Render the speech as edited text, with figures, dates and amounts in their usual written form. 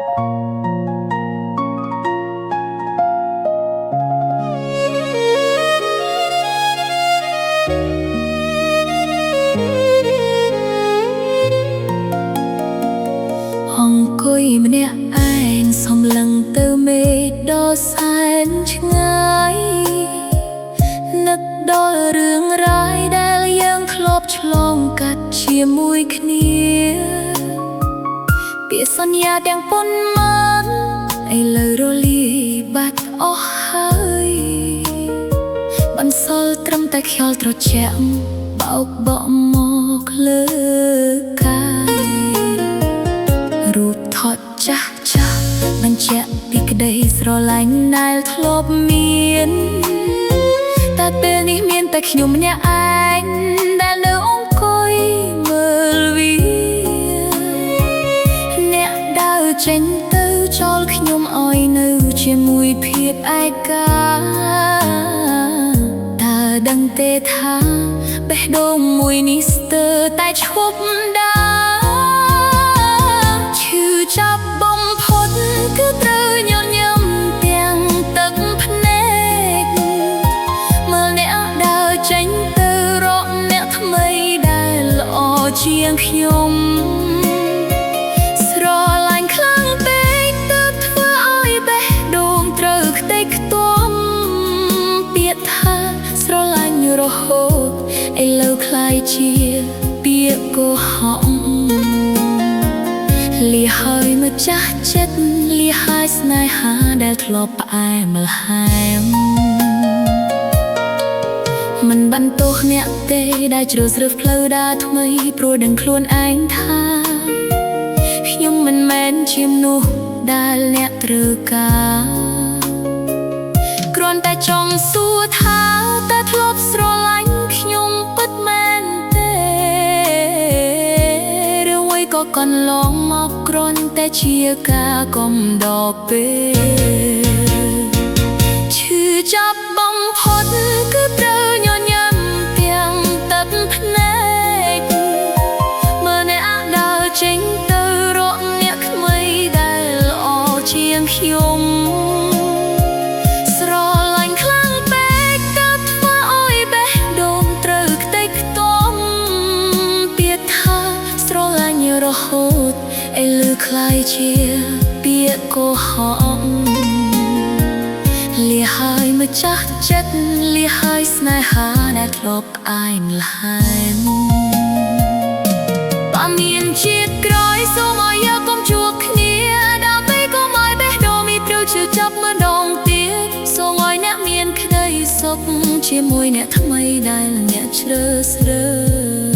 អង្គុយម្នាក់ឯងសំឡឹងទៅមេឃដ៏សែនឆ្ងាយនឹកដល់រឿងរ៉ាវដែលយើងធ្លាប់ឆ្លងកាត់ជាមួយគ្នាពាក្យសន្យាទាំងប៉ុន្មានឥឡូវរលាយបាត់អស់ហើយបន្សល់ត្រឹមតែខ្យល់ត្រជាក់បោកបក់មកលើកាយរូបថតចាស់ចាស់បញ្ជាក់ពីក្តីស្រឡាញ់ដែលធ្លាប់មានតែពេលនេះមានតែខ្ញុំម្នាក់ឯងដែលនៅអង្គុយមើលវាអ្នកដើរចេញទៅចោលខ្ញុំឲ្យនៅជាមួយភាពឯកាតើដឹងទេថាបេះដូងមួយនេះស្ទើរតែឈប់ដើរឈឺចាប់បំផុតគឺត្រូវញញឹមទាំងទឹកភ្នែកមើលអ្នកដើរចេញទៅរកអ្នកថ្មីដែលល្អជាងខ្ញុំស្រឡាញ់ខ្លាំងពេកទើបធ្វើឲ្យបេះដូងត្រូវខ្ទេចខ្ទាំពាក្យថាស្រឡាញ់រហូតឥឡូវคล้ายជាពាក្យកុហកលីហើយមកចាស់ចិត្តលីហើយស្នេហាដែលធ្លាប់ផ្អែមល្ហែមមិនបានទោសអ្នកទេដែលជ្រើសរើសផ្លូវដើរថ្មីព្រោះដឹងខ្លួនឯងថាខ្ញុំមិនមែនជាមនុស្សដែលអ្នកត្រូវការគ្រាន់តែចង់សួរថាតើធ្លាប់ស្រឡាញ់ខ្ញុំពិតមែនទេឬមួយក៏កន្លងមកគ្រាន់តែជាការកំដរពេលឈឺចាប់បំផុតគឺត្រូវញញឹមទាំងទឹកភ្នែកមើលអ្នកដើរចេញទៅរកអ្នកថ្មីដែលល្អជាងខ្ញុំស្រឡាញ់ខ្លាំងពេកទើបធ្វើឲ្យបេះដូងត្រូវខ្ទេចខ្ទាំពាក្យថាស្រឡាញ់រហូតឥឡូវคล้ายជាពាក្យកុហកលីហើយមកចាស់ចិត្តលីហើយស្នេហាដែលធ្លាប់ផ្អែមល្ហែមបើមានជាតិក្រោយសូមឲ្យយើងកុំជួបគ្នាដើម្បីកុំឲ្យបេះដូងមានត្រូវឈឺចាប់ម្ដងទៀតសូមឲ្យអ្នកមានក្តីសុខជាមួយអ្នកថ្មីដែលអ្នកជ្រើសរើស